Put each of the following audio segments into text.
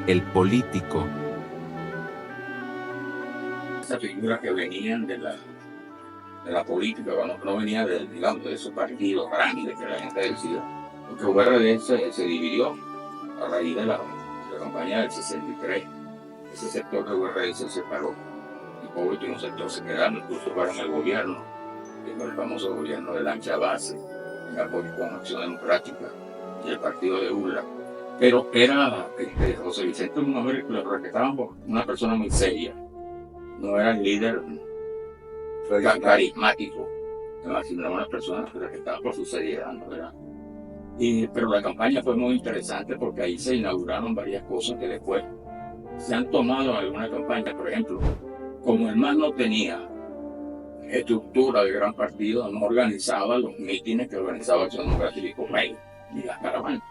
el político. Esas figuras que venían de la política, no venía de, digamos, de esos partidos grandes que la gente decía, porque URD se dividió a raíz de la campaña del 63. Ese sector de URD se separó y por último sector se quedaron, incluso para el gobierno, que fue el famoso gobierno de Lancha Base, en apoyo con Acción Democrática y el partido de URLA. Pero era José Vicente, un hombre que lo respetaban por una persona muy seria, no era el líder carismático, sino una persona que respetaba por su seriedad, ¿no? ¿Verdad? Pero la campaña fue muy interesante porque ahí se inauguraron varias cosas que después se han tomado en alguna campaña. Por ejemplo, como el MAS no tenía estructura de gran partido, no organizaba los mítines que organizaba Acción Democrática y Correo, ni las caravanas.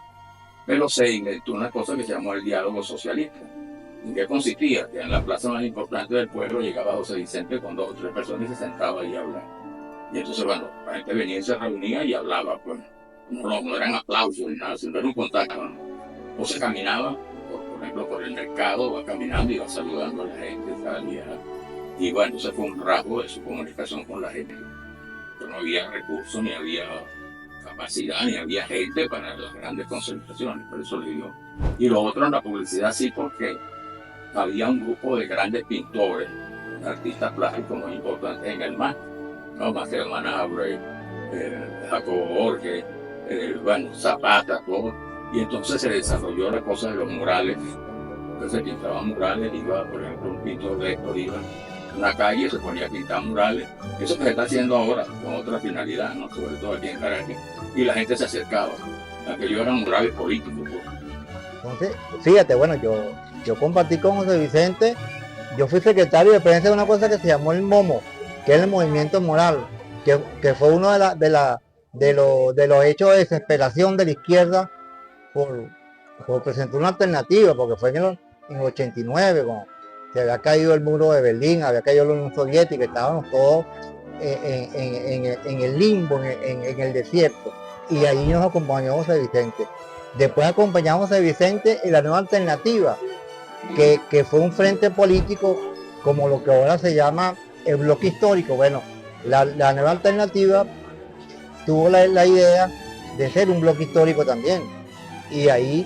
Pero se inventó una cosa que se llamó el diálogo socialista. ¿En qué consistía? Que en la plaza más importante del pueblo llegaba José Vicente con 2 o 3 personas y se sentaba ahí a hablar. Y entonces, bueno, la gente venía y se reunía y hablaba, pues. No eran aplausos ni nada, sino era un contacto, ¿no? O se caminaba, por ejemplo, por el mercado, va caminando y va saludando a la gente, tal, y bueno, ese fue un rasgo de su comunicación con la gente. Pero no había recursos, ni había capacidad, ni había gente para las grandes concentraciones, por eso le digo. Y lo otro en la publicidad sí, porque había un grupo de grandes pintores, artistas plásticos muy importantes en el MAS, ¿no? Mateo Manabre, Jacobo Borges, bueno, Zapata, todo. Y entonces se desarrolló la cosa de los murales. Entonces se pintaban murales, iba, por ejemplo, un pintor de esto, iba en una calle, se ponía a pintar murales. Eso que se está haciendo ahora, con otra finalidad, ¿no? Sobre todo aquí en Caracas. Y la gente se acercaba. Aquellos eran murales políticos, pues. Entonces, fíjate, bueno, yo compartí con José Vicente, yo fui secretario de prensa de una cosa que se llamó el MOMO, que es el Movimiento Moral, que fue uno de los hechos de desesperación de la izquierda por presentar una alternativa, porque fue en el 89, cuando se había caído el muro de Berlín, había caído la Unión Soviética, estábamos todos en el limbo, en el desierto, y ahí nos acompañó José Vicente. Después acompañamos a Vicente en la nueva alternativa, que fue un frente político como lo que ahora se llama el bloque histórico. Bueno, la nueva alternativa tuvo la idea de ser un bloque histórico también. Y ahí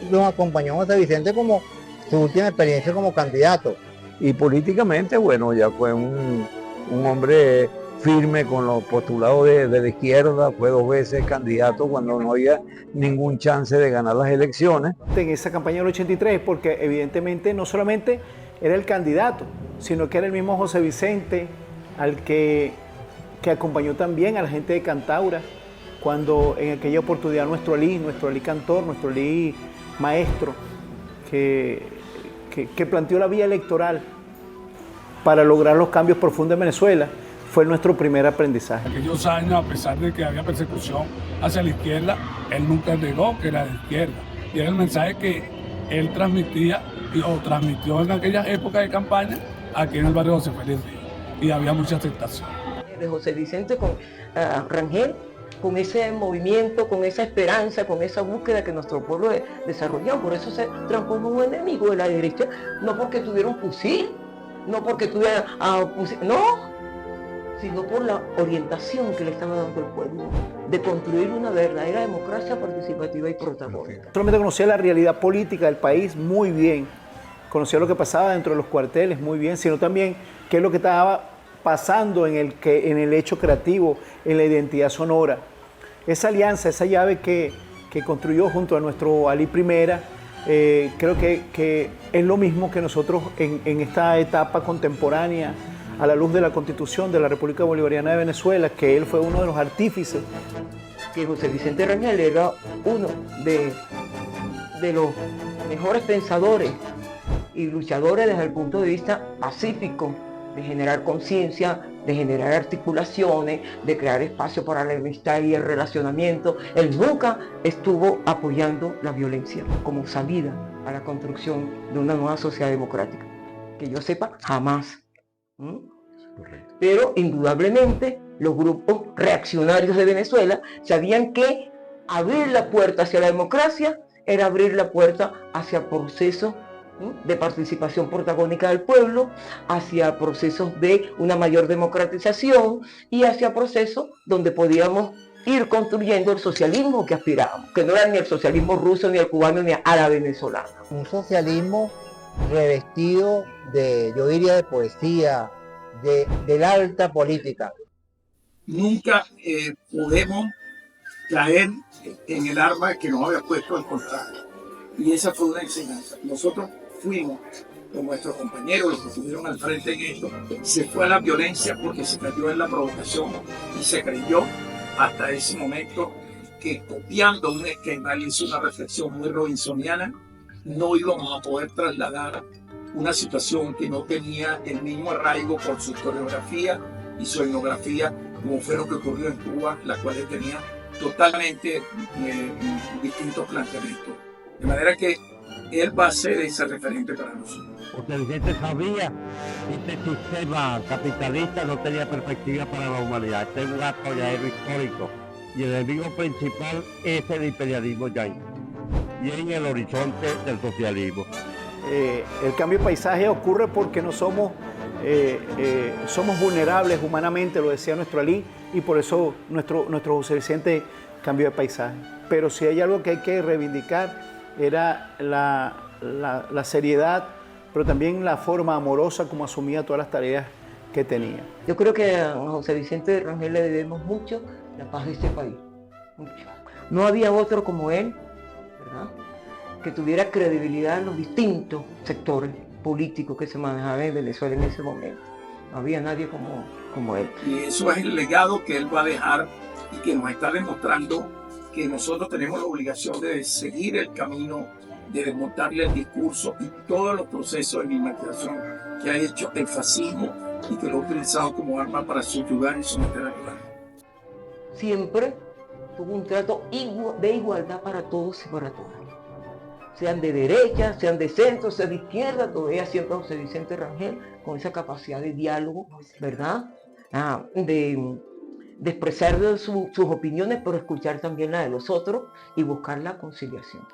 nos acompañó José Vicente como su última experiencia como candidato. Y políticamente, bueno, ya fue un hombre firme con los postulados de la izquierda, fue 2 veces candidato cuando no había ningún chance de ganar las elecciones. En esa campaña del 83, porque evidentemente no solamente era el candidato, sino que era el mismo José Vicente, al que acompañó también a la gente de Cantaura, cuando en aquella oportunidad nuestro Ali cantor, nuestro Ali maestro, que planteó la vía electoral para lograr los cambios profundos en Venezuela, fue nuestro primer aprendizaje. Aquellos años, a pesar de que había persecución hacia la izquierda, él nunca negó que era de izquierda. Y era el mensaje que él transmitía o transmitió en aquella época de campaña aquí en el barrio José Félix Díaz. Y había mucha aceptación. De José Vicente con Rangel, con ese movimiento, con esa esperanza, con esa búsqueda que nuestro pueblo desarrolló. Por eso se transformó en un enemigo de la derecha, no porque tuviera un fusil, no porque tuviera no, sino por la orientación que le estaba dando el pueblo, de construir una verdadera democracia participativa y protagónica. Solamente conocía la realidad política del país muy bien, conocía lo que pasaba dentro de los cuarteles muy bien, sino también qué es lo que estaba pasando en el hecho creativo, en la identidad sonora. Esa alianza, esa llave que construyó junto a nuestro Ali Primera, creo que es lo mismo que nosotros en esta etapa contemporánea, a la luz de la Constitución de la República Bolivariana de Venezuela, que él fue uno de los artífices. Que José Vicente Rangel era uno de los mejores pensadores y luchadores desde el punto de vista pacífico, de generar conciencia, de generar articulaciones, de crear espacio para la amistad y el relacionamiento. Él nunca estuvo apoyando la violencia como salida a la construcción de una nueva sociedad democrática. Que yo sepa, jamás. Pero indudablemente los grupos reaccionarios de Venezuela sabían que abrir la puerta hacia la democracia era abrir la puerta hacia procesos de participación protagónica del pueblo, hacia procesos de una mayor democratización y hacia procesos donde podíamos ir construyendo el socialismo que aspirábamos, que no era ni el socialismo ruso, ni el cubano, ni a la venezolana. Un socialismo revestido de, yo diría, de poesía, de la alta política. Nunca podemos caer en el arma que nos había puesto el contrario. Y esa fue una enseñanza. Nosotros fuimos con nuestros compañeros, los que estuvieron al frente en esto, se fue a la violencia porque se cayó en la provocación y se creyó hasta ese momento que copiando un esquema, él hizo una reflexión muy robinsoniana, no íbamos a poder trasladar una situación que no tenía el mismo arraigo por su historiografía y su etnografía, como fue lo que ocurrió en Cuba, la cual tenía totalmente distintos planteamientos. De manera que él va a ser ese referente para nosotros. Porque la gente sabía que este sistema capitalista no tenía perspectiva para la humanidad. Este es un atolladero histórico. Y el enemigo principal es el imperialismo yankee. Y en el horizonte del socialismo. El cambio de paisaje ocurre porque no somos, somos vulnerables humanamente, lo decía nuestro Alí, y por eso nuestro José Vicente cambió de paisaje. Pero si hay algo que hay que reivindicar era la seriedad, pero también la forma amorosa como asumía todas las tareas que tenía. Yo creo que a José Vicente Rangel le debemos mucho la paz de este país. Mucho. No había otro como él, ¿verdad?, que tuviera credibilidad en los distintos sectores políticos que se manejaban en Venezuela en ese momento. No había nadie como él. Y eso es el legado que él va a dejar y que nos está demostrando que nosotros tenemos la obligación de seguir el camino, de desmontarle el discurso y todos los procesos de mimetización que ha hecho el fascismo y que lo ha utilizado como arma para subyugar y someter al pueblo. Siempre tuvo un trato de igualdad para todos y para todas. Sean de derecha, sean de centro, sean de izquierda, todavía siempre José Vicente Rangel con esa capacidad de diálogo, ¿verdad? De expresar sus opiniones, pero escuchar también la de los otros y buscar la conciliación.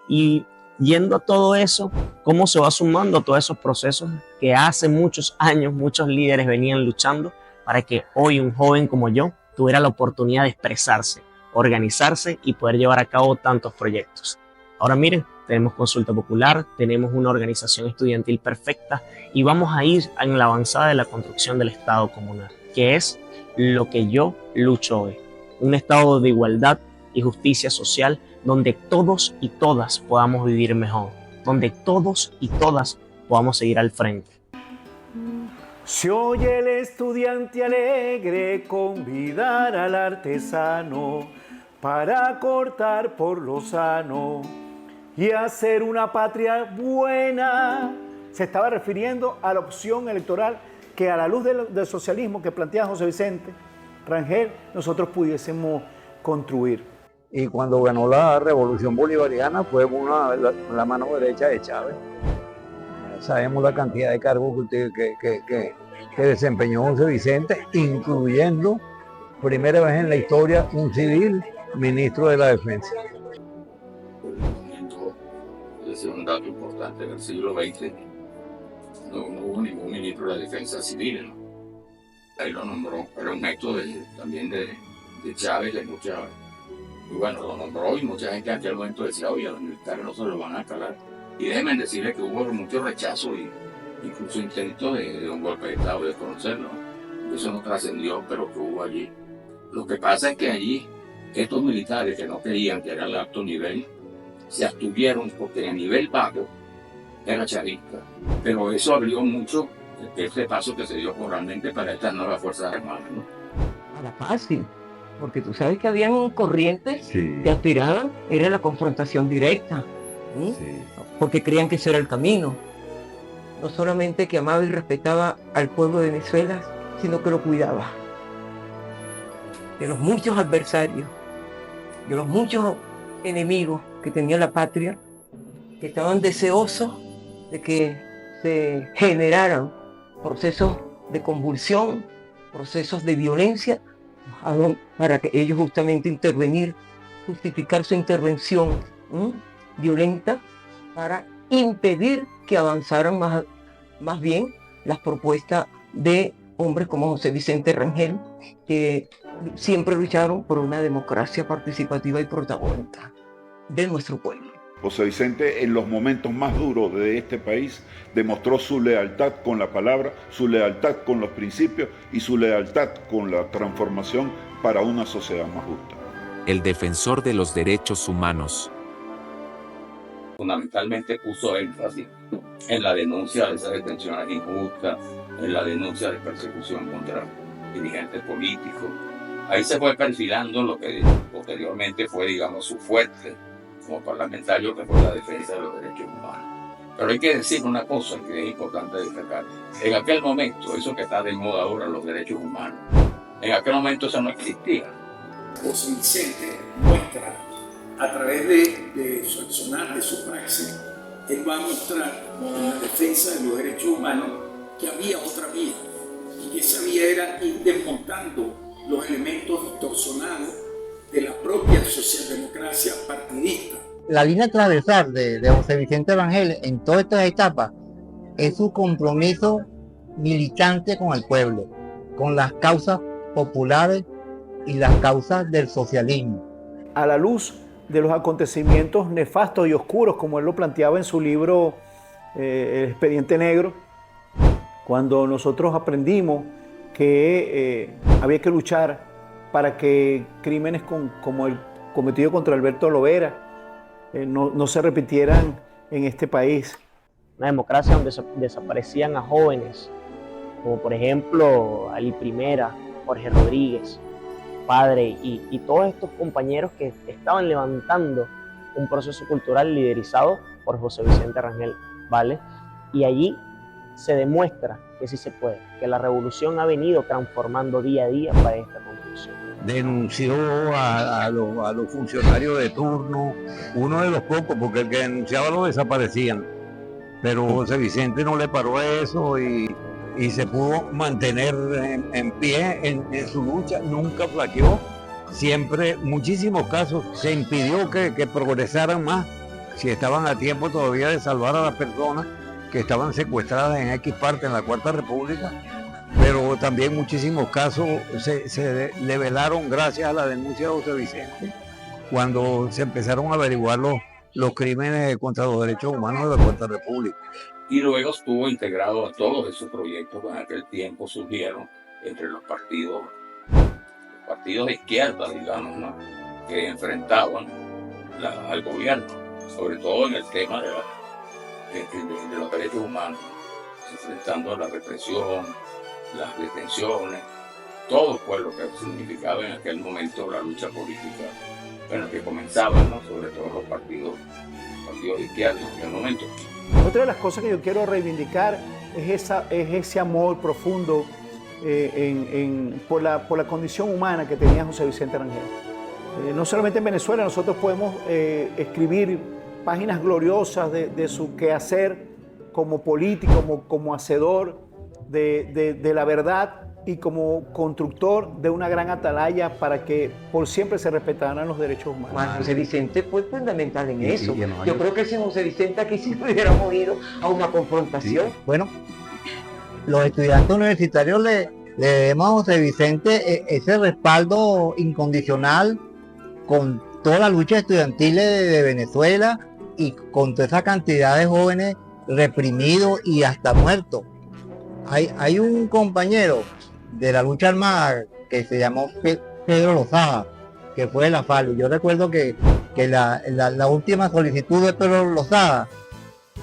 Y yendo a todo eso, cómo se va sumando a todos esos procesos que hace muchos años muchos líderes venían luchando para que hoy un joven como yo tuviera la oportunidad de expresarse, organizarse y poder llevar a cabo tantos proyectos. Ahora miren, tenemos consulta popular, tenemos una organización estudiantil perfecta y vamos a ir en la avanzada de la construcción del Estado comunal, que es lo que yo lucho hoy. Un Estado de igualdad y justicia social donde todos y todas podamos vivir mejor, donde todos y todas podamos seguir al frente. Se oye el estudiante alegre convidar al artesano para cortar por lo sano y hacer una patria buena. Se estaba refiriendo a la opción electoral que a la luz del socialismo que plantea José Vicente Rangel nosotros pudiésemos construir. Y cuando ganó la Revolución Bolivariana fue la mano derecha de Chávez. Sabemos la cantidad de cargos que desempeñó José Vicente, incluyendo, primera vez en la historia, un civil ministro de la Defensa. Ese es un dato importante. En el siglo XX no hubo ningún ministro de la Defensa civil, ¿no? Ahí lo nombró, era un método también de Chávez, de mucha... Y bueno, lo nombró y mucha gente en aquel momento decía, oye, los militares no se lo van a calar. Y déjenme decirles que hubo mucho rechazo y incluso intentos de un golpe de Estado, de conocerlo. Eso no trascendió, pero que hubo allí. Lo que pasa es que allí, estos militares que no creían que era el alto nivel, se abstuvieron porque el nivel bajo era chavista. Pero eso abrió mucho este paso que se dio realmente para estas nuevas Fuerzas Armadas, ¿no? Era fácil, porque tú sabes que habían corrientes Sí. que aspiraban, era la confrontación directa, ¿sí? Sí. Porque creían que ese era el camino. No solamente que amaba y respetaba al pueblo de Venezuela, sino que lo cuidaba. De los muchos adversarios, de los muchos enemigos que tenía la patria, que estaban deseosos de que se generaran procesos de convulsión, procesos de violencia, para que ellos justamente intervenir, justificar su intervención violenta para impedir que avanzaran más bien las propuestas de hombres como José Vicente Rangel, que siempre lucharon por una democracia participativa y protagónica de nuestro pueblo. José Vicente, en los momentos más duros de este país, demostró su lealtad con la palabra, su lealtad con los principios y su lealtad con la transformación para una sociedad más justa. El defensor de los derechos humanos. Fundamentalmente puso énfasis en la denuncia de esas detenciones injustas, en la denuncia de persecución contra dirigentes políticos. Ahí se fue perfilando lo que posteriormente fue, digamos, su fuerte como parlamentario, que fue la defensa de los derechos humanos. Pero hay que decir una cosa que es importante destacar. En aquel momento, eso que está de moda ahora, los derechos humanos, en aquel momento eso no existía. José Vicente muestra a través de su accionar, de su praxis, él va a mostrar en la defensa de los derechos humanos que había otra vía, y que esa vía era ir desmontando los elementos distorsionados de la propia socialdemocracia partidista. La línea transversal de José Vicente Rangel en todas estas etapas es su compromiso militante con el pueblo, con las causas populares y las causas del socialismo. A la luz de los acontecimientos nefastos y oscuros, como él lo planteaba en su libro El Expediente Negro, cuando nosotros aprendimos que había que luchar para que crímenes como el cometido contra Alberto Lovera no se repitieran en este país. Una democracia donde desaparecían a jóvenes, como por ejemplo Ali Primera, Jorge Rodríguez, Padre y todos estos compañeros que estaban levantando un proceso cultural liderizado por José Vicente Rangel, ¿vale? Y allí se demuestra que sí se puede, que la revolución ha venido transformando día a día para esta conclusión. Denunció a los funcionarios de turno, uno de los pocos, porque el que denunciaba lo desaparecían. Pero José Vicente no le paró a eso y se pudo mantener en pie en su lucha, nunca flaqueó. Siempre, muchísimos casos, se impidió que progresaran más, si estaban a tiempo todavía de salvar a las personas que estaban secuestradas en X parte en la Cuarta República, pero también muchísimos casos se develaron gracias a la denuncia de José Vicente, cuando se empezaron a averiguar los crímenes contra los derechos humanos de la Cuarta República. Y luego estuvo integrado a todos esos proyectos que en aquel tiempo surgieron entre los partidos de izquierda, digamos, ¿no?, que enfrentaban al gobierno, sobre todo en el tema de los derechos humanos, enfrentando a la represión, las detenciones, todo fue lo que significaba en aquel momento la lucha política, bueno, que comenzaban, ¿no?, sobre todo los partidos de izquierda en aquel momento. Otra de las cosas que yo quiero reivindicar es ese amor profundo por la condición humana que tenía José Vicente Rangel. No solamente en Venezuela, nosotros podemos escribir páginas gloriosas de su quehacer como político, como hacedor de la verdad y como constructor de una gran atalaya para que por siempre se respetaran los derechos humanos. Juan José Vicente fue fundamental en eso. Yo creo que sin José Vicente aquí sí hubiéramos ido a una confrontación. Sí. Bueno, los estudiantes universitarios le debemos a José Vicente ese respaldo incondicional con toda la lucha estudiantil de Venezuela y con toda esa cantidad de jóvenes reprimidos y hasta muertos. Hay un compañero de la lucha armada que se llamó Pedro Lozada, que fue de la FARC. Yo recuerdo que la última solicitud de Pedro Lozada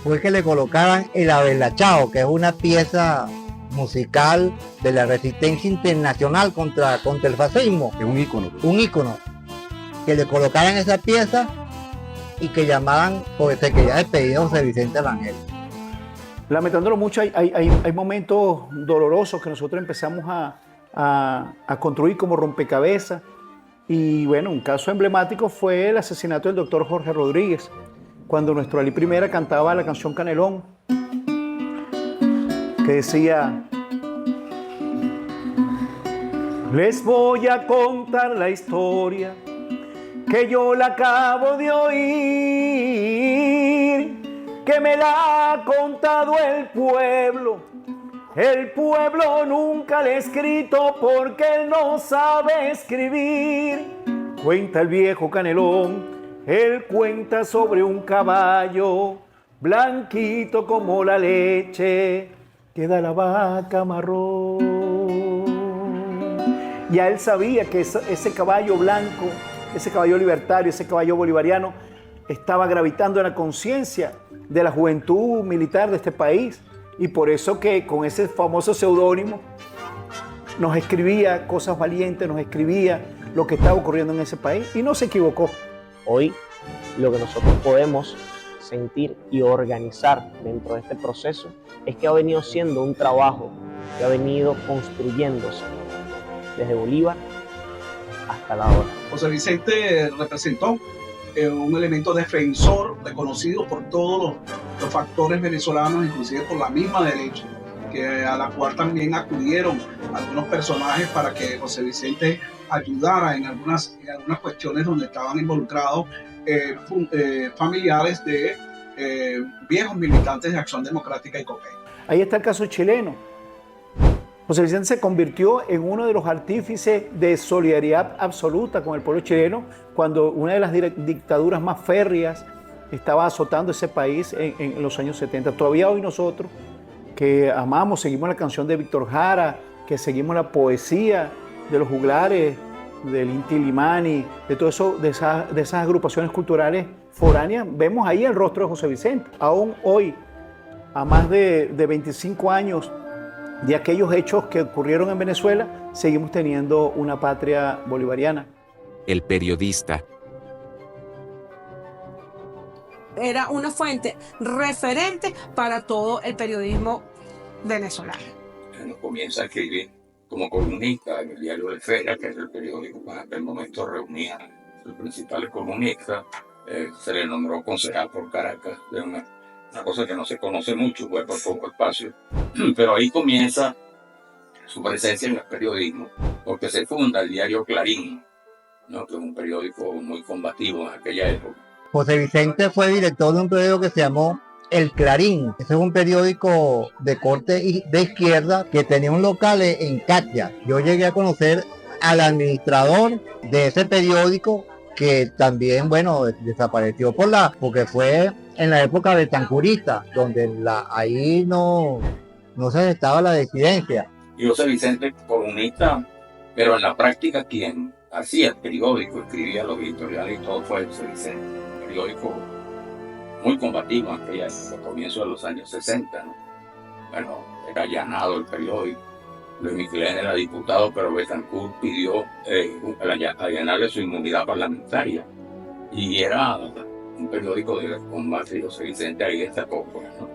fue que le colocaran el Abelachao, que es una pieza musical de la resistencia internacional contra el fascismo. Es un ícono. Un ícono. Que le colocaran esa pieza y que llamaran, porque se quería despedir a José Vicente Rangel. Lamentándolo mucho, hay momentos dolorosos que nosotros empezamos a construir como rompecabezas. Y bueno, un caso emblemático fue el asesinato del doctor Jorge Rodríguez, cuando nuestro Ali Primera cantaba la canción Canelón, que decía: les voy a contar la historia que yo la acabo de oír. que me la ha contado el pueblo. El pueblo nunca le ha escrito porque él no sabe escribir. Cuenta el viejo Canelón, él cuenta sobre un caballo blanquito como la leche que da la vaca marrón. Ya él sabía que ese caballo blanco, ese caballo libertario, ese caballo bolivariano, estaba gravitando en la conciencia de la juventud militar de este país. Y por eso que con ese famoso seudónimo nos escribía cosas valientes, nos escribía lo que estaba ocurriendo en ese país y no se equivocó. Hoy lo que nosotros podemos sentir y organizar dentro de este proceso es que ha venido siendo un trabajo que ha venido construyéndose desde Bolívar hasta la hora. José Vicente representó un elemento defensor reconocido por todos los factores venezolanos, inclusive por la misma derecha, a la cual también acudieron algunos personajes para que José Vicente ayudara en algunas cuestiones donde estaban involucrados familiares de viejos militantes de Acción Democrática y COPEI. Ahí está el caso chileno. José Vicente se convirtió en uno de los artífices de solidaridad absoluta con el pueblo chileno cuando una de las dictaduras más férreas estaba azotando ese país en los años 70. Todavía hoy nosotros, que amamos, seguimos la canción de Víctor Jara, que seguimos la poesía de los juglares, del Inti Illimani, de todo eso, de esas agrupaciones culturales foráneas, vemos ahí el rostro de José Vicente. Aún hoy, a más de 25 años de aquellos hechos que ocurrieron en Venezuela, seguimos teniendo una patria bolivariana. El periodista. Era una fuente referente para todo el periodismo venezolano. Él comienza a escribir como columnista en el diario de Fera, que es el periódico que en aquel momento reunía a los principales comunistas. Se le nombró concejal por Caracas, de una cosa que no se conoce mucho, fue por poco espacio. Pero ahí comienza su presencia en el periodismo, porque se funda el diario Clarín, ¿no? Que es un periódico muy combativo en aquella época. José Vicente fue director de un periódico que se llamó El Clarín. Ese es un periódico de corte de izquierda que tenía un local en Catia. Yo llegué a conocer al administrador de ese periódico, que también, bueno, desapareció porque fue en la época de Tancurista, donde ahí no se gestaba la disidencia. Y José Vicente, columnista, pero en la práctica quien hacía el periódico, escribía los editoriales y todo fue José Vicente. Un periódico muy combativo en aquella época, comienzo de los años 60, ¿no? Bueno, era allanado el periódico. Luis Michelena era diputado, pero Betancourt pidió allanarle su inmunidad parlamentaria. Y era un periódico de combate, y José Vicente ahí destacó, ¿no?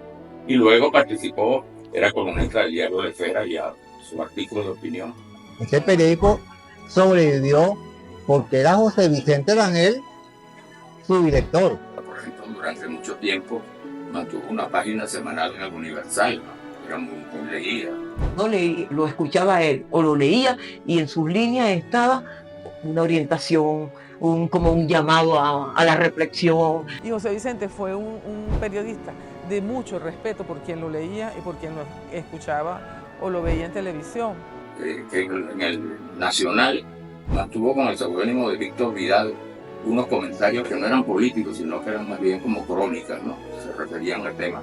Y luego participó, era columnista del diario de Fera, ya su artículo de opinión. Ese periódico sobrevivió porque era José Vicente Rangel su director. Por ejemplo, durante mucho tiempo mantuvo una página semanal en el Universal, ¿no? Era muy leída. No leí, lo escuchaba a él o lo leía y en sus líneas estaba una orientación, como un llamado a la reflexión. Y José Vicente fue un periodista de mucho respeto por quien lo leía y por quien lo escuchaba o lo veía en televisión. Que en el Nacional mantuvo con el seudónimo de Víctor Vidal unos comentarios que no eran políticos, sino que eran más bien como crónicas, ¿no? Se referían al tema.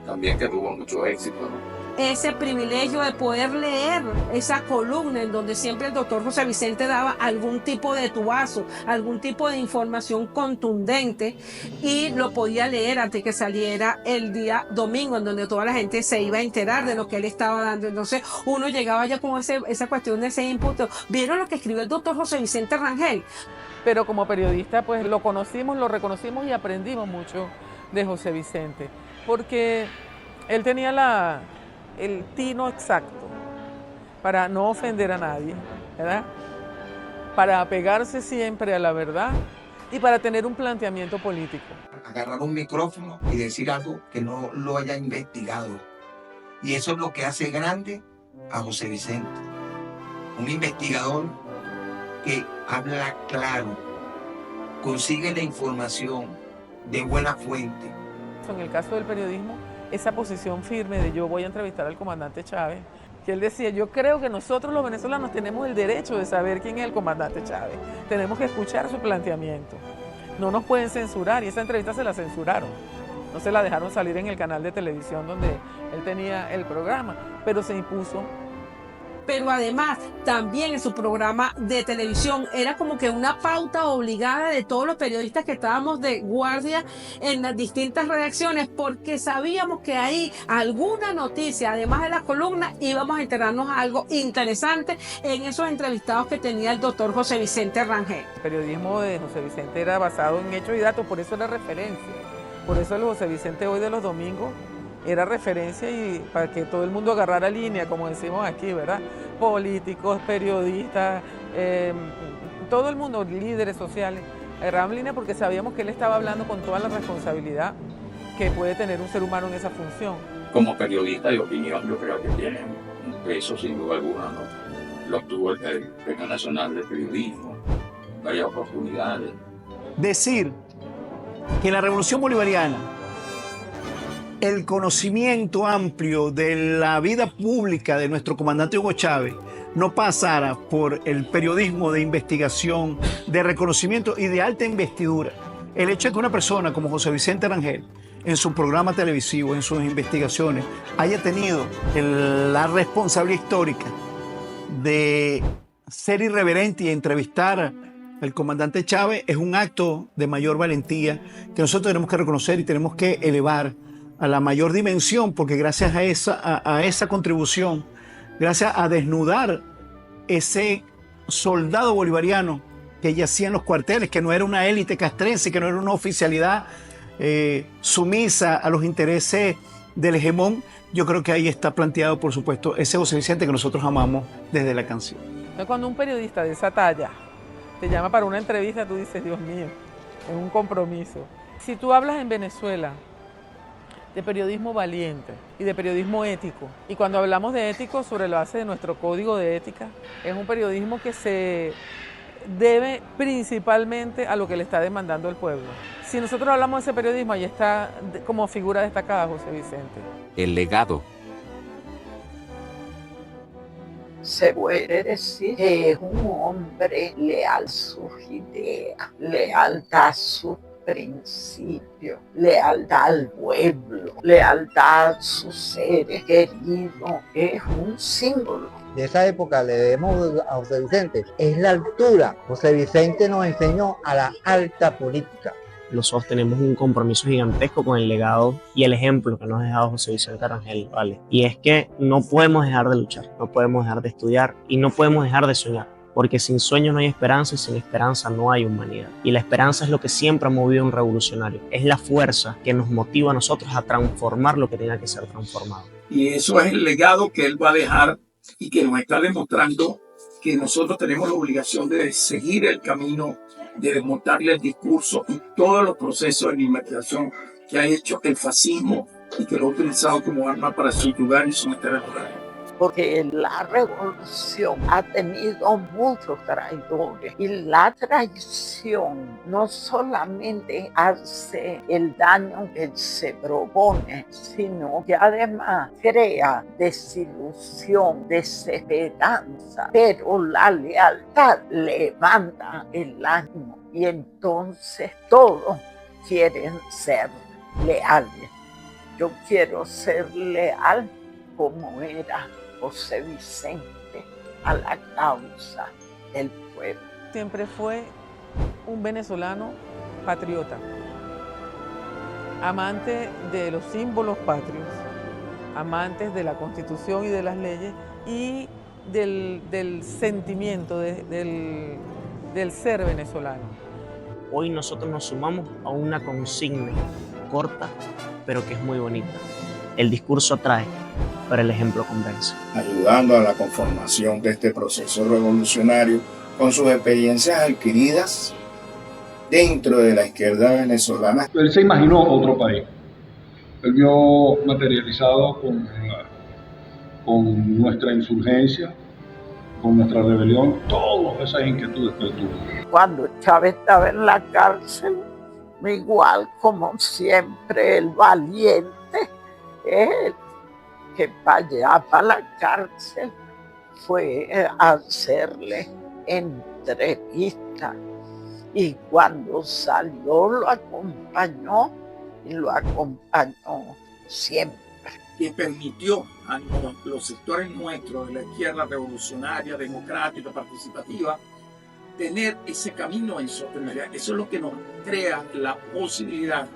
También que tuvo mucho éxito, ¿no? Ese privilegio de poder leer esa columna en donde siempre el doctor José Vicente daba algún tipo de tubazo, algún tipo de información contundente y lo podía leer antes que saliera el día domingo, en donde toda la gente se iba a enterar de lo que él estaba dando. Entonces uno llegaba ya con esa cuestión de ese input. ¿Vieron lo que escribió el doctor José Vicente Rangel? Pero como periodista pues lo conocimos, lo reconocimos y aprendimos mucho de José Vicente, porque él tenía el tino exacto para no ofender a nadie, ¿verdad? Para apegarse siempre a la verdad y para tener un planteamiento político. Agarrar un micrófono y decir algo que no lo haya investigado. Y eso es lo que hace grande a José Vicente. Un investigador que habla claro, consigue la información de buena fuente mucho en el caso del periodismo esa posición firme de yo voy a entrevistar al comandante Chávez, que él decía, yo creo que nosotros los venezolanos tenemos el derecho de saber quién es el comandante Chávez, tenemos que escuchar su planteamiento, no nos pueden censurar, y esa entrevista se la censuraron, no se la dejaron salir en el canal de televisión donde él tenía el programa, pero se impuso. Pero además, también en su programa de televisión era como que una pauta obligada de todos los periodistas que estábamos de guardia en las distintas redacciones, porque sabíamos que ahí alguna noticia, además de la columna, íbamos a enterarnos algo interesante en esos entrevistados que tenía el doctor José Vicente Rangel. El periodismo de José Vicente era basado en hechos y datos, por eso era referencia. Por eso el José Vicente hoy de los domingos era referencia y para que todo el mundo agarrara línea, como decimos aquí, ¿verdad? Políticos, periodistas, todo el mundo, líderes sociales, agarraban línea porque sabíamos que él estaba hablando con toda la responsabilidad que puede tener un ser humano en esa función. Como periodista de opinión, yo creo que tiene un peso sin duda alguna, ¿no? Lo obtuvo el Premio Nacional de Periodismo, varias oportunidades. Decir que la Revolución Bolivariana, el conocimiento amplio de la vida pública de nuestro comandante Hugo Chávez no pasara por el periodismo de investigación, de reconocimiento y de alta investidura. El hecho de que una persona como José Vicente Rangel, en su programa televisivo, en sus investigaciones, haya tenido la responsabilidad histórica de ser irreverente y entrevistar al comandante Chávez es un acto de mayor valentía que nosotros tenemos que reconocer y tenemos que elevar a la mayor dimensión, porque gracias a esa contribución, gracias a desnudar ese soldado bolivariano que yacía en los cuarteles, que no era una élite castrense, que no era una oficialidad sumisa a los intereses del hegemón, yo creo que ahí está planteado, por supuesto, ese José Vicente que nosotros amamos desde la canción. Cuando un periodista de esa talla te llama para una entrevista, tú dices, Dios mío, es un compromiso. Si tú hablas en Venezuela de periodismo valiente y de periodismo ético, y cuando hablamos de ético sobre la base de nuestro código de ética, es un periodismo que se debe principalmente a lo que le está demandando el pueblo. Si nosotros hablamos de ese periodismo, ahí está como figura destacada José Vicente. El legado. Se puede decir que es un hombre leal a sus ideas, lealtad a sus principios, lealtad al pueblo, lealtad a sus seres queridos, es un símbolo. De esa época le debemos a José Vicente, es la altura. José Vicente nos enseñó a la alta política. Nosotros tenemos un compromiso gigantesco con el legado y el ejemplo que nos ha dejado José Vicente Rangel, ¿vale? Y es que no podemos dejar de luchar, no podemos dejar de estudiar y no podemos dejar de soñar, porque sin sueños no hay esperanza y sin esperanza no hay humanidad. Y la esperanza es lo que siempre ha movido a un revolucionario, es la fuerza que nos motiva a nosotros a transformar lo que tenga que ser transformado. Y eso es el legado que él va a dejar y que nos está demostrando que nosotros tenemos la obligación de seguir el camino, de desmontarle el discurso y todos los procesos de investigación que ha hecho el fascismo y que lo ha utilizado como arma para subyugar y someter al pueblo. Porque la revolución ha tenido muchos traidores y la traición no solamente hace el daño que se propone, sino que además crea desilusión, desesperanza, pero la lealtad levanta el ánimo y entonces todos quieren ser leales. Yo quiero ser leal como era José Vicente a la causa del pueblo. Siempre fue un venezolano patriota, amante de los símbolos patrios, amantes de la Constitución y de las leyes y del sentimiento del ser venezolano. Hoy nosotros nos sumamos a una consigna corta, pero que es muy bonita. El discurso atrae, pero el ejemplo convence. Ayudando a la conformación de este proceso revolucionario con sus experiencias adquiridas dentro de la izquierda venezolana. Él se imaginó otro país. Él vio materializado con nuestra insurgencia, con nuestra rebelión, todas esas inquietudes que él tuvo. Cuando Chávez estaba en la cárcel, igual como siempre el valiente, él que para allá, para la cárcel, fue a hacerle entrevista y cuando salió lo acompañó y lo acompañó siempre. Que permitió a los sectores nuestros de la izquierda revolucionaria, democrática, participativa, tener ese camino en sostenibilidad. Eso es lo que nos crea la posibilidad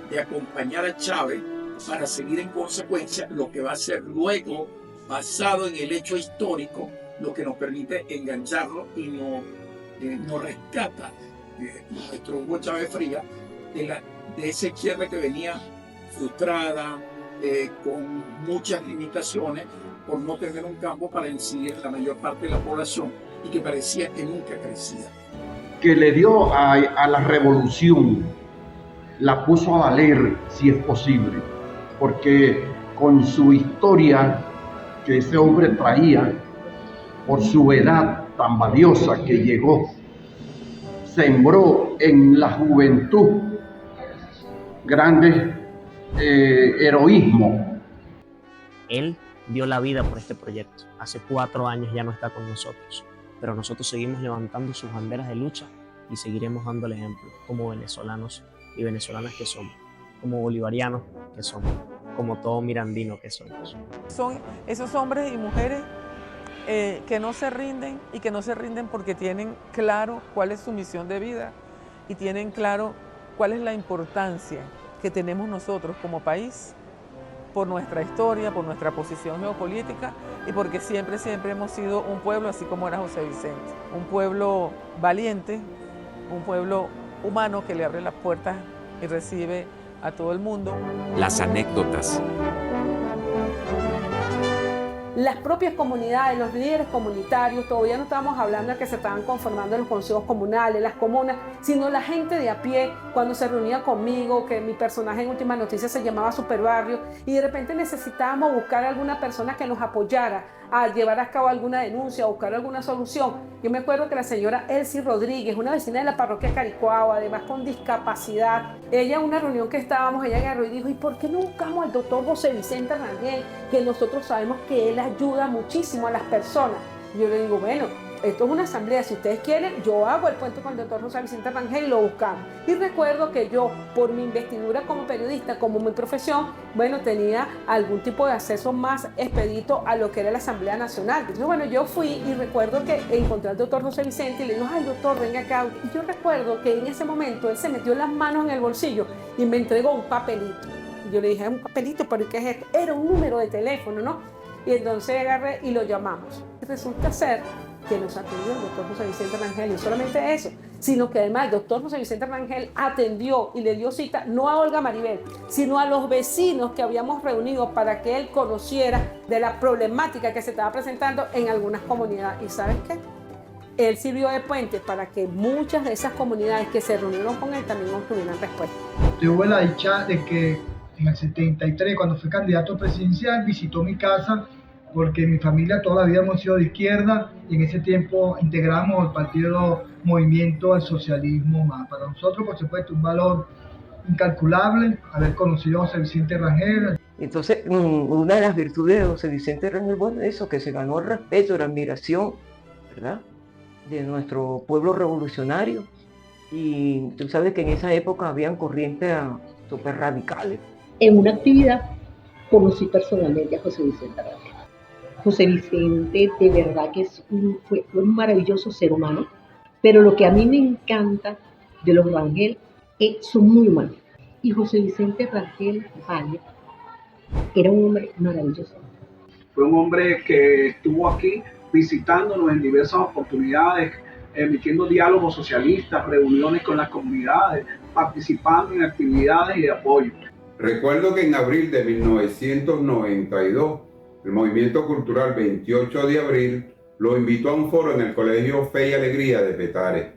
de acompañar a Chávez para seguir en consecuencia lo que va a ser luego, basado en el hecho histórico, lo que nos permite engancharlo y nos rescata de nuestro Hugo Chávez Frías, de esa izquierda que venía frustrada, con muchas limitaciones por no tener un campo para incidir en la mayor parte de la población y que parecía que nunca crecía. Que le dio a la revolución, la puso a valer si es posible, porque con su historia que ese hombre traía, por su edad tan valiosa que llegó, sembró en la juventud grandes heroísmo. Él dio la vida por este proyecto. Hace 4 años ya no está con nosotros, pero nosotros seguimos levantando sus banderas de lucha y seguiremos dándole ejemplo como venezolanos y venezolanas que somos, como bolivarianos que somos, como todo mirandino que somos. Son esos hombres y mujeres que no se rinden y que no se rinden porque tienen claro cuál es su misión de vida y tienen claro cuál es la importancia que tenemos nosotros como país por nuestra historia, por nuestra posición geopolítica y porque siempre hemos sido un pueblo, así como era José Vicente, un pueblo valiente, un pueblo humano que le abre las puertas y recibe a todo el mundo. Las anécdotas. Las propias comunidades, los líderes comunitarios, todavía no estábamos hablando de que se estaban conformando los consejos comunales, las comunas, sino la gente de a pie, cuando se reunía conmigo, que mi personaje en Última Noticia se llamaba Superbarrio, y de repente necesitábamos buscar a alguna persona que nos apoyara a llevar a cabo alguna denuncia, a buscar alguna solución. Yo me acuerdo que la señora Elsie Rodríguez, una vecina de la parroquia Caricuao, además con discapacidad, ella en una reunión que estábamos, ella agarró y dijo, ¿y por qué no buscamos al doctor José Vicente Rangel? Que nosotros sabemos que él ayuda muchísimo a las personas. Yo le digo, bueno, esto es una asamblea, si ustedes quieren, yo hago el puente con el doctor José Vicente Rangel y lo buscamos. Y recuerdo que yo, por mi investidura como periodista, como mi profesión, bueno, tenía algún tipo de acceso más expedito a lo que era la Asamblea Nacional. Entonces, bueno, yo fui y recuerdo que encontré al doctor José Vicente y le digo, ay, doctor, venga acá. Y yo recuerdo que en ese momento él se metió las manos en el bolsillo y me entregó un papelito. Y yo le dije, un papelito, ¿pero qué es esto? Era un número de teléfono, ¿no? Y entonces agarré y lo llamamos. Y resulta ser que nos atendió el doctor José Vicente Rangel, y no solamente eso, sino que además el doctor José Vicente Rangel atendió y le dio cita no a Olga Maribel, sino a los vecinos que habíamos reunido para que él conociera de la problemática que se estaba presentando en algunas comunidades. ¿Y sabes qué? Él sirvió de puente para que muchas de esas comunidades que se reunieron con él también obtuvieran respuesta. Tuve la dicha de que en el 73, cuando fue candidato presidencial, visitó mi casa porque mi familia toda la vida hemos sido de izquierda y en ese tiempo integramos el partido Movimiento al Socialismo Más. Para nosotros, por supuesto, un valor incalculable haber conocido a José Vicente Rangel. Entonces, una de las virtudes de José Vicente Rangel, bueno, eso, que se ganó el respeto, la admiración, ¿verdad?, de nuestro pueblo revolucionario. Y tú sabes que en esa época habían corrientes súper radicales. En una actividad conocí personalmente a José Vicente Rangel. José Vicente de verdad que fue un maravilloso ser humano, pero lo que a mí me encanta de los Rangel es son muy humanos. Y José Vicente Rangel Valle era un hombre maravilloso. Fue un hombre que estuvo aquí visitándonos en diversas oportunidades, emitiendo diálogos socialistas, reuniones con las comunidades, participando en actividades y de apoyo. Recuerdo que en abril de 1992, el Movimiento Cultural 28 de abril lo invitó a un foro en el Colegio Fe y Alegría de Petare.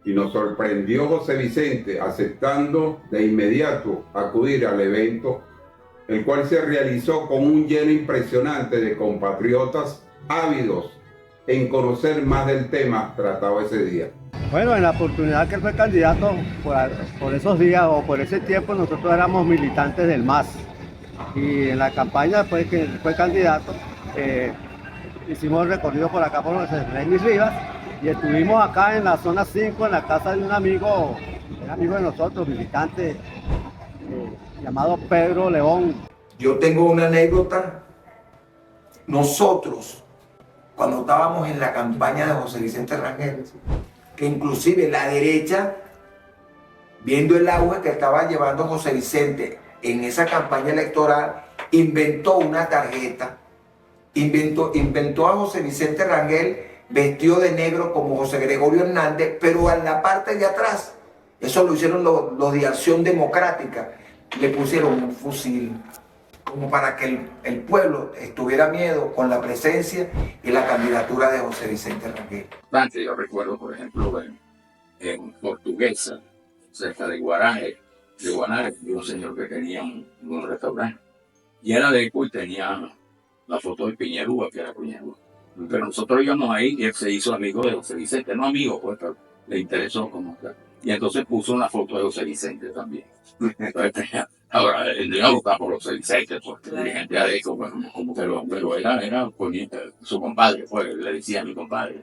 Y nos sorprendió José Vicente aceptando de inmediato acudir al evento, el cual se realizó con un lleno impresionante de compatriotas ávidos en conocer más del tema tratado ese día. Bueno, en la oportunidad que él fue candidato, por esos días o por ese tiempo, nosotros éramos militantes del MAS. Y en la campaña, después que él fue candidato, hicimos el recorrido por acá por José Reyes Rivas y estuvimos acá en la zona 5, en la casa de un amigo de nosotros, militante, llamado Pedro León. Yo tengo una anécdota. Nosotros, cuando estábamos en la campaña de José Vicente Rangel, que inclusive la derecha, viendo el auge que estaba llevando José Vicente en esa campaña electoral, inventó una tarjeta, inventó a José Vicente Rangel vestido de negro como José Gregorio Hernández, pero en la parte de atrás, eso lo hicieron los de Acción Democrática, le pusieron un fusil, como para que el pueblo estuviera miedo con la presencia y la candidatura de José Vicente Rangel. Yo recuerdo, por ejemplo, en Portuguesa, cerca de Guanare, un señor que tenía un restaurante. Y era de Eco y tenía la foto de Piñerúa, que era Piñerúa. Pero nosotros íbamos ahí y él se hizo amigo de José Vicente. No amigo, pues, pero le interesó como tal. Y entonces puso una foto de José Vicente también. Entonces, ahora, él iba a votar por José Vicente, porque el dirigente de Eco, bueno, como que pero era su compadre, pues, le decía a mi compadre.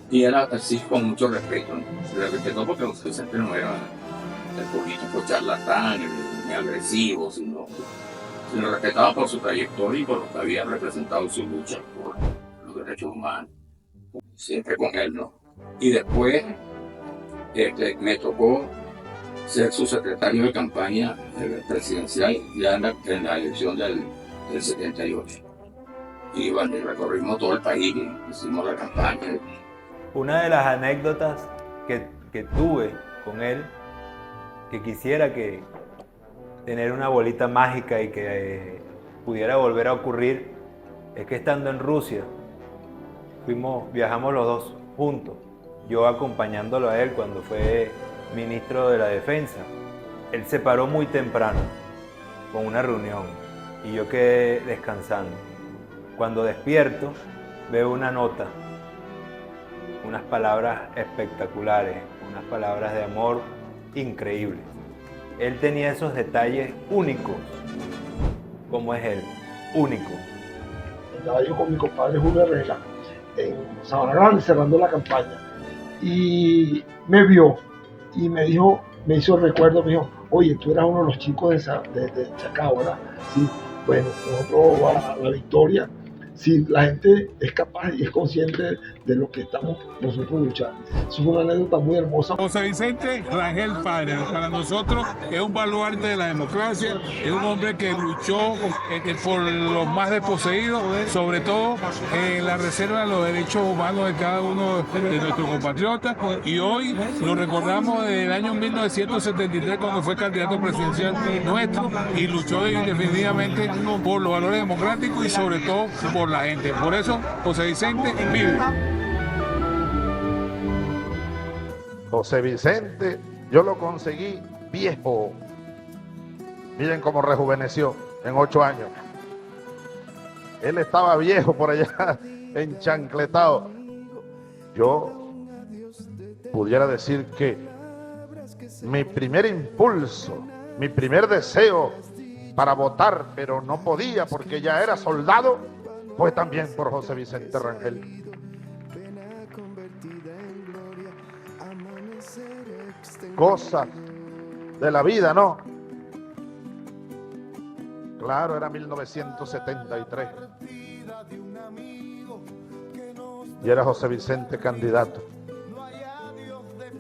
Y era así con mucho respeto, ¿no? Le respetó porque José Vicente no era el político charlatán, ni agresivo, sino lo respetaba por su trayectoria y por lo que había representado su lucha por los derechos humanos. Siempre con él, ¿no? Y después me tocó ser su secretario de campaña presidencial ya en la elección del 78. Y bueno, recorrimos todo el país y hicimos la campaña. Una de las anécdotas que tuve con él, que quisiera tener una bolita mágica y que pudiera volver a ocurrir, es que estando en Rusia, viajamos los dos juntos, yo acompañándolo a él cuando fue ministro de la Defensa. Él se paró muy temprano con una reunión y yo quedé descansando. Cuando despierto, veo una nota, unas palabras espectaculares, unas palabras de amor increíbles. Él tenía esos detalles únicos, como es él, único. Estaba yo con mi compadre Julio Herrera en Sabana Grande cerrando la campaña y me vio y me dijo, me hizo el recuerdo, me dijo, oye, tú eras uno de los chicos de Chacao, ¿verdad? Sí, bueno, nosotros a la victoria, si la gente es capaz y es consciente de lo que estamos nosotros luchando. Eso fue una anécdota muy hermosa. José Vicente Rangel Padre, para nosotros es un baluarte de la democracia, es un hombre que luchó por los más desposeídos, sobre todo en la reserva de los derechos humanos de cada uno de nuestros compatriotas, y hoy lo recordamos desde el año 1973 cuando fue candidato presidencial nuestro y luchó indefinitivamente por los valores democráticos y sobre todo por la gente. Por eso José Vicente vive. José Vicente, yo lo conseguí viejo. Miren cómo rejuveneció en 8 años. Él estaba viejo por allá, enchancletado. Yo pudiera decir que mi primer impulso, mi primer deseo para votar, pero no podía porque ya era soldado, fue también por José Vicente Rangel. Cosas de la vida, ¿no? Claro, era 1973. Y era José Vicente candidato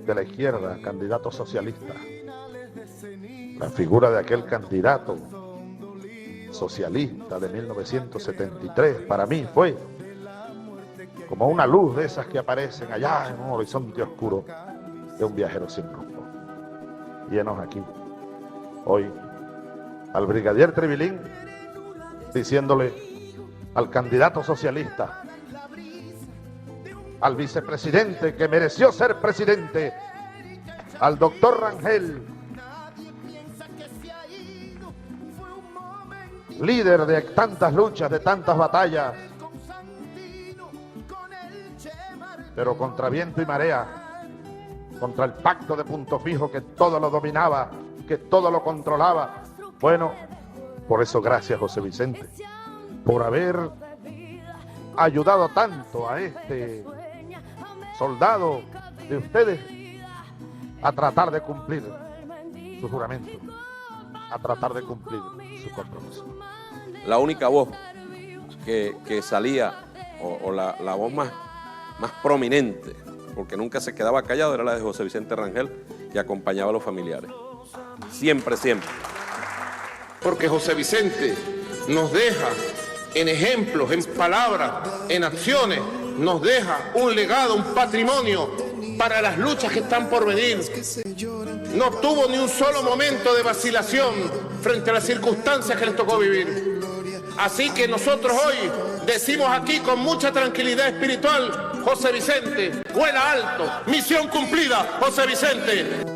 de la izquierda, candidato socialista. La figura de aquel candidato socialista de 1973 para mí fue como una luz de esas que aparecen allá en un horizonte oscuro de un viajero sin rumbo. Y enos aquí hoy al brigadier Trevilín diciéndole al candidato socialista, al vicepresidente que mereció ser presidente, al doctor Rangel, líder de tantas luchas, de tantas batallas, pero contra viento y marea, contra el pacto de Punto Fijo que todo lo dominaba, que todo lo controlaba. Bueno, por eso gracias, José Vicente, por haber ayudado tanto a este soldado de ustedes a tratar de cumplir su juramento, a tratar de cumplir su compromiso. La única voz que salía, o la voz más prominente, porque nunca se quedaba callado, era la de José Vicente Rangel, que acompañaba a los familiares. Siempre, siempre. Porque José Vicente nos deja en ejemplos, en palabras, en acciones, nos deja un legado, un patrimonio para las luchas que están por venir. No tuvo ni un solo momento de vacilación frente a las circunstancias que les tocó vivir. Así que nosotros hoy decimos aquí con mucha tranquilidad espiritual: José Vicente, vuela alto, misión cumplida, José Vicente.